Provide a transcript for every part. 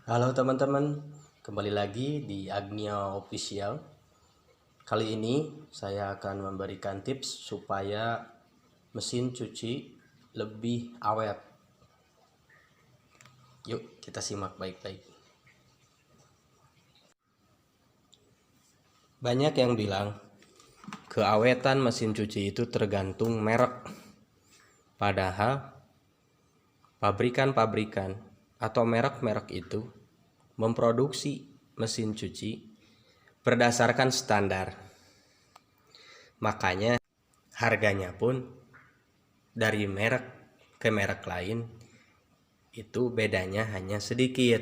Halo teman-teman, kembali lagi di Agnia Official. Kali ini saya akan memberikan tips supaya mesin cuci lebih awet. Yuk kita simak baik-baik. Banyak yang bilang keawetan mesin cuci itu tergantung merek. Padahal pabrikan-pabrikan atau merek-merek itu memproduksi mesin cuci berdasarkan standar. Makanya harganya pun dari merek ke merek lain itu bedanya hanya sedikit,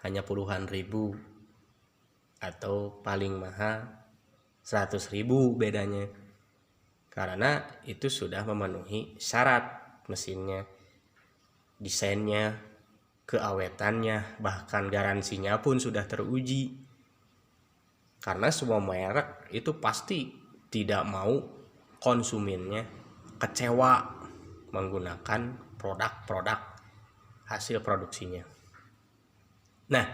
hanya puluhan ribu atau paling mahal 100.000 bedanya. Karena itu sudah memenuhi syarat mesinnya, desainnya, keawetannya, bahkan garansinya pun sudah teruji. Karena semua merek itu pasti tidak mau konsumennya kecewa menggunakan produk-produk hasil produksinya. Nah,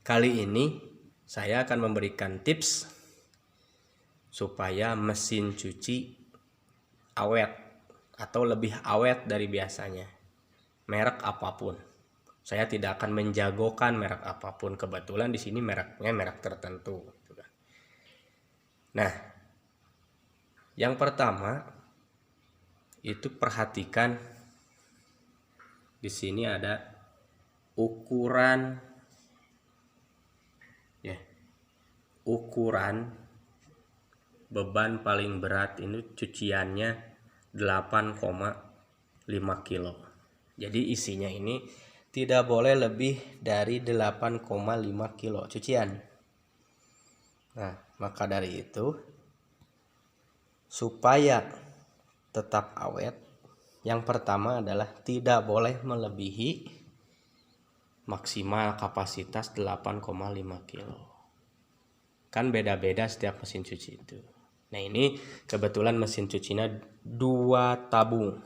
kali ini saya akan memberikan tips supaya mesin cuci awet atau lebih awet dari biasanya. Merek apapun. Saya tidak akan menjagokan merek apapun. Kebetulan di sini mereknya merek tertentu. Nah, yang pertama itu perhatikan di sini ada ukuran beban paling berat ini cuciannya 8,5 kilo. Jadi isinya ini tidak boleh lebih dari 8,5 kilo cucian. Nah, maka dari itu supaya tetap awet, yang pertama adalah tidak boleh melebihi maksimal kapasitas 8,5 kilo. Kan beda-beda setiap mesin cuci itu. Nah, ini kebetulan mesin cucinya 2 tabung.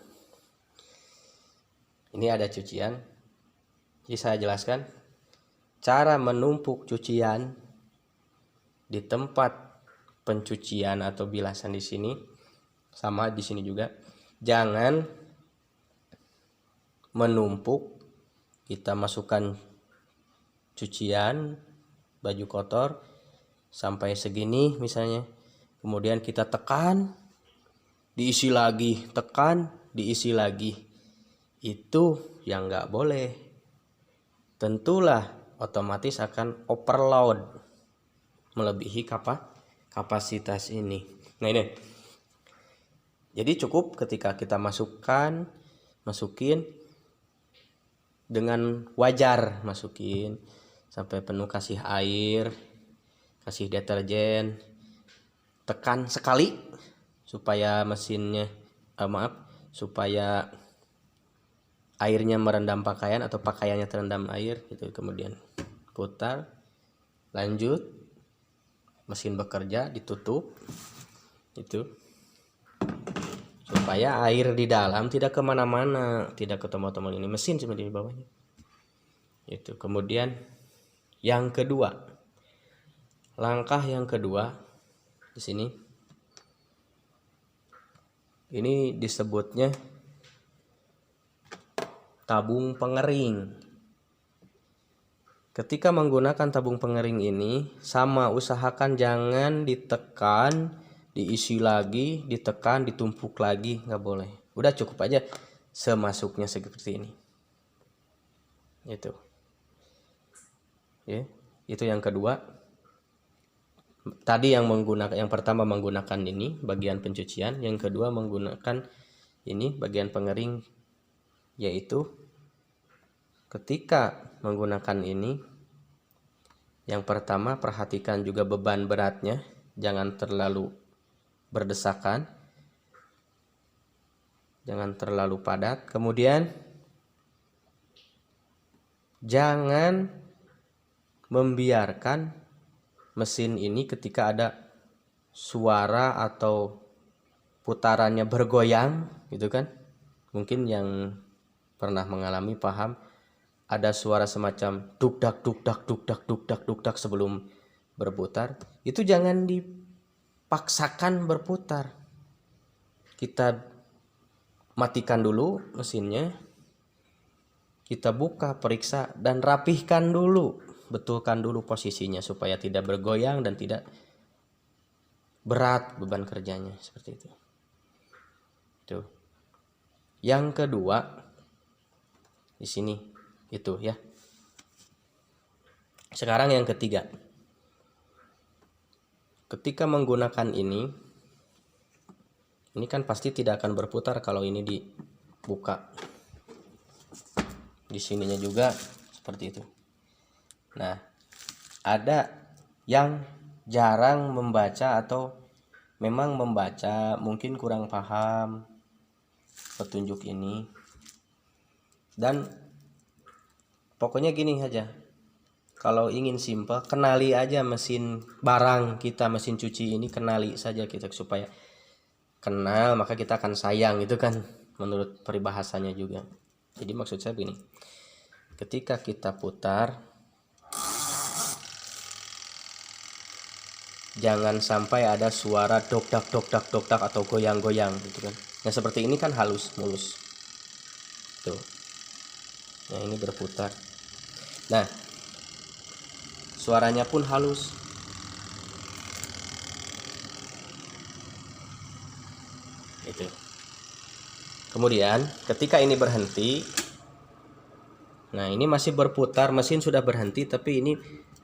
Ini ada cucian. Jadi saya jelaskan cara menumpuk cucian di tempat pencucian atau bilasan di sini, sama di sini juga. Jangan menumpuk, kita masukkan cucian baju kotor sampai segini misalnya, kemudian kita tekan, diisi lagi, tekan, diisi lagi. Itu yang nggak boleh. Tentulah otomatis akan overload, melebihi kapasitas ini. Nah, ini jadi cukup ketika kita masukin dengan wajar, masukin sampai penuh, kasih air, kasih deterjen, tekan sekali supaya mesinnya supaya airnya merendam pakaian atau pakaiannya terendam air gitu. Kemudian putar, lanjut, mesin bekerja, ditutup itu supaya air di dalam tidak kemana-mana, tidak ke tombol-tombol ini, mesin cuma di bawahnya itu. Kemudian yang kedua, langkah yang kedua di sini ini disebutnya tabung pengering. Ketika menggunakan tabung pengering ini, sama usahakan jangan ditekan, diisi lagi, ditekan, ditumpuk lagi, nggak boleh. Udah cukup aja semasuknya seperti ini. Itu. Ya, itu yang kedua. Tadi yang pertama menggunakan ini bagian pencucian, yang kedua menggunakan ini bagian pengering, yaitu ketika menggunakan ini, yang pertama perhatikan juga beban beratnya, jangan terlalu berdesakan, jangan terlalu padat. Kemudian jangan membiarkan mesin ini ketika ada suara atau putarannya bergoyang gitu kan. Mungkin yang pernah mengalami paham, ada suara semacam dukdak dukdak dukdak dukdak dukdak sebelum berputar, itu jangan dipaksakan berputar. Kita matikan dulu mesinnya, kita buka, periksa, dan rapihkan dulu, betulkan dulu posisinya supaya tidak bergoyang dan tidak berat beban kerjanya, seperti itu. Tuh. Yang kedua di sini itu ya. Sekarang yang ketiga. Ketika menggunakan ini kan pasti tidak akan berputar kalau ini dibuka. Di sininya juga seperti itu. Nah, ada yang jarang membaca atau memang membaca mungkin kurang paham petunjuk ini. Dan pokoknya gini aja. Kalau ingin simple, kenali aja mesin barang kita, mesin cuci ini kenali saja kita supaya kenal, maka kita akan sayang, itu kan menurut peribahasanya juga. Jadi maksud saya begini, ketika kita putar, jangan sampai ada suara dokdak dokdak dokdak atau goyang-goyang gitu kan. Nah seperti ini kan halus, mulus. Tuh. Nah ini berputar. Nah suaranya pun halus. Itu. Kemudian ketika ini berhenti, nah ini masih berputar, mesin sudah berhenti tapi ini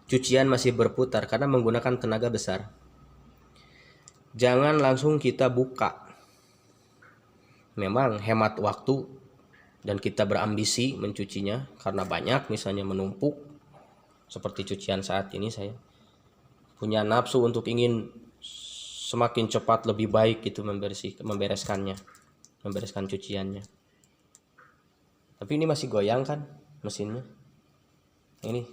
cucian masih berputar karena menggunakan tenaga besar. Jangan langsung kita buka. Memang hemat waktu dan kita berambisi mencucinya karena banyak misalnya menumpuk. Seperti cucian saat ini saya punya nafsu untuk ingin semakin cepat lebih baik gitu membereskan cuciannya. Tapi ini masih goyang kan mesinnya. Ini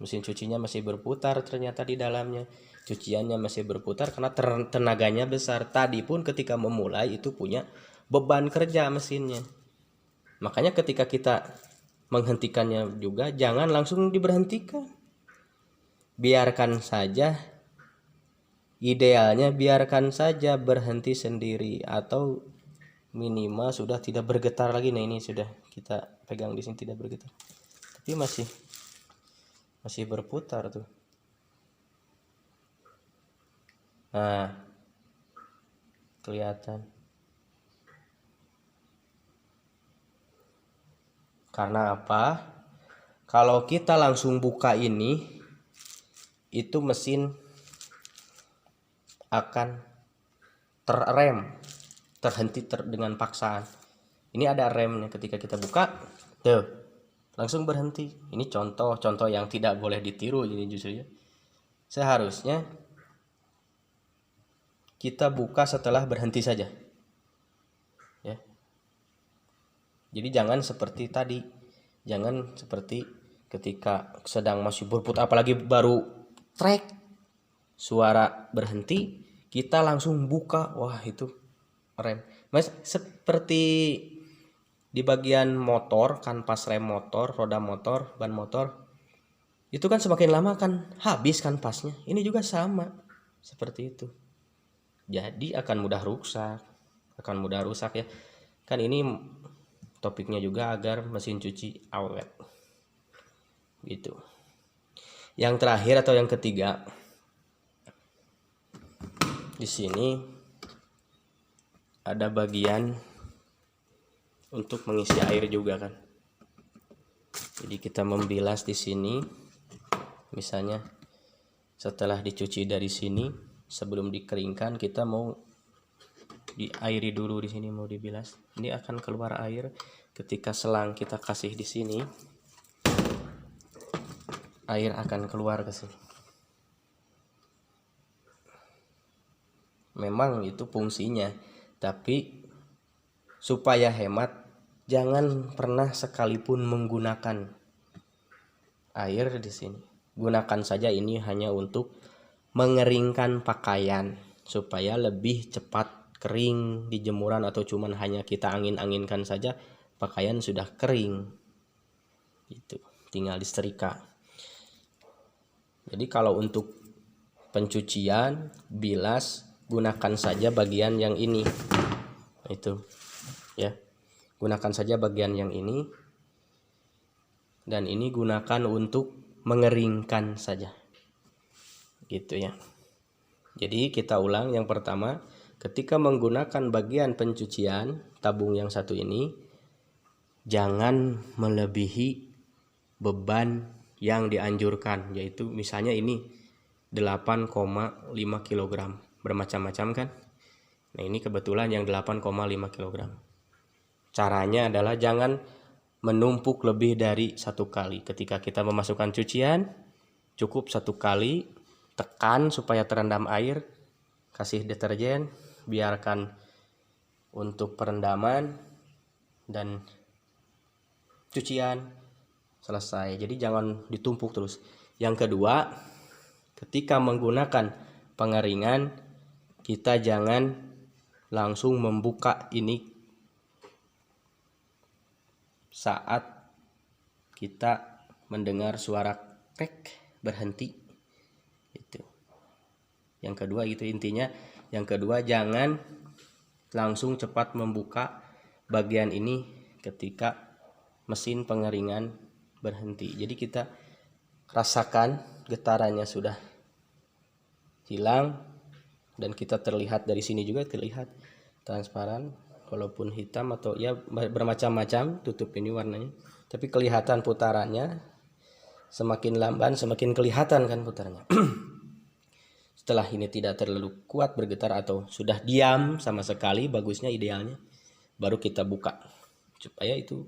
mesin cucinya masih berputar ternyata di dalamnya. Cuciannya masih berputar karena tenaganya besar. Tadi pun ketika memulai itu punya beban kerja mesinnya. Makanya ketika kita menghentikannya juga jangan langsung diberhentikan. Biarkan saja, idealnya biarkan saja berhenti sendiri atau minimal sudah tidak bergetar lagi. Nah ini sudah kita pegang di sini tidak bergetar. Tapi masih berputar tuh. Nah, kelihatan. Karena apa? Kalau kita langsung buka ini, itu mesin akan terhenti dengan paksaan. Ini ada remnya, ketika kita buka, tuh langsung berhenti. Ini contoh yang tidak boleh ditiru ini justru ya. Seharusnya kita buka setelah berhenti saja. Ya. Jadi jangan seperti tadi, jangan seperti ketika sedang masih berputar, apalagi baru trek, suara berhenti, kita langsung buka, wah itu rem. Mas seperti di bagian motor kan, pas rem motor, roda motor, ban motor, itu kan semakin lama kan habis kan pasnya. Ini juga sama seperti itu. Jadi akan mudah rusak ya. Kan ini topiknya juga agar mesin cuci awet. Gitu. Yang terakhir atau yang ketiga, di sini ada bagian untuk mengisi air juga kan. Jadi kita membilas di sini. Misalnya setelah dicuci dari sini, sebelum dikeringkan kita mau diairi dulu di sini, mau dibilas. Ini akan keluar air. Ketika selang kita kasih di sini, air akan keluar ke sini. Memang itu fungsinya, tapi supaya hemat, jangan pernah sekalipun menggunakan air di sini. Gunakan saja ini hanya untuk mengeringkan pakaian supaya lebih cepat kering di jemuran, atau cuman hanya kita angin-anginkan saja pakaian sudah kering gitu. tinggal disetrika. Jadi kalau untuk pencucian, bilas, gunakan saja bagian yang ini. Itu ya. Gunakan saja bagian yang ini. Dan ini gunakan untuk mengeringkan saja. Gitu ya. Jadi kita ulang, yang pertama, ketika menggunakan bagian pencucian tabung yang satu ini, jangan melebihi beban yang dianjurkan, yaitu misalnya ini 8,5 kg, bermacam-macam kan. Nah ini kebetulan yang 8,5 kg. Caranya adalah jangan menumpuk lebih dari satu kali. Ketika kita memasukkan cucian, cukup satu kali, tekan supaya terendam air, kasih deterjen, biarkan untuk perendaman dan cucian, selesai. Jadi jangan ditumpuk terus. Yang kedua, ketika menggunakan pengeringan, kita jangan langsung membuka ini saat kita mendengar suara krek berhenti. Itu. Yang kedua itu intinya. Yang kedua, jangan langsung cepat membuka bagian ini ketika mesin pengeringan berhenti. Jadi kita rasakan getarannya sudah hilang, dan kita terlihat dari sini juga terlihat transparan, walaupun hitam atau ya bermacam-macam tutup ini warnanya, tapi kelihatan putarannya. Semakin lamban semakin kelihatan kan putarannya. Setelah ini tidak terlalu kuat bergetar atau sudah diam sama sekali, bagusnya idealnya, baru kita buka supaya itu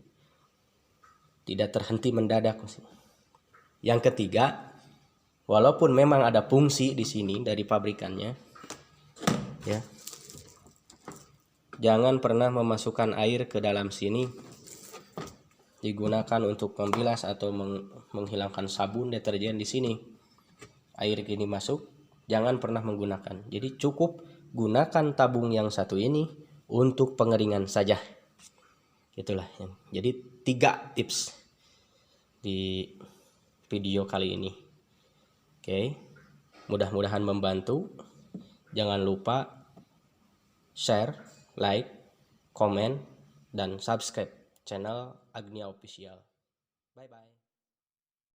tidak terhenti mendadak. Yang ketiga, walaupun memang ada fungsi di sini dari pabrikannya, ya, jangan pernah memasukkan air ke dalam sini. Digunakan untuk membilas atau menghilangkan sabun, deterjen di sini. Air gini masuk, jangan pernah menggunakan. Jadi cukup gunakan tabung yang satu ini untuk pengeringan saja. Itulah. Jadi 3 tips di video kali ini. Oke. Mudah-mudahan membantu. Jangan lupa share, like, komen, dan subscribe channel Agnia Official. Bye bye.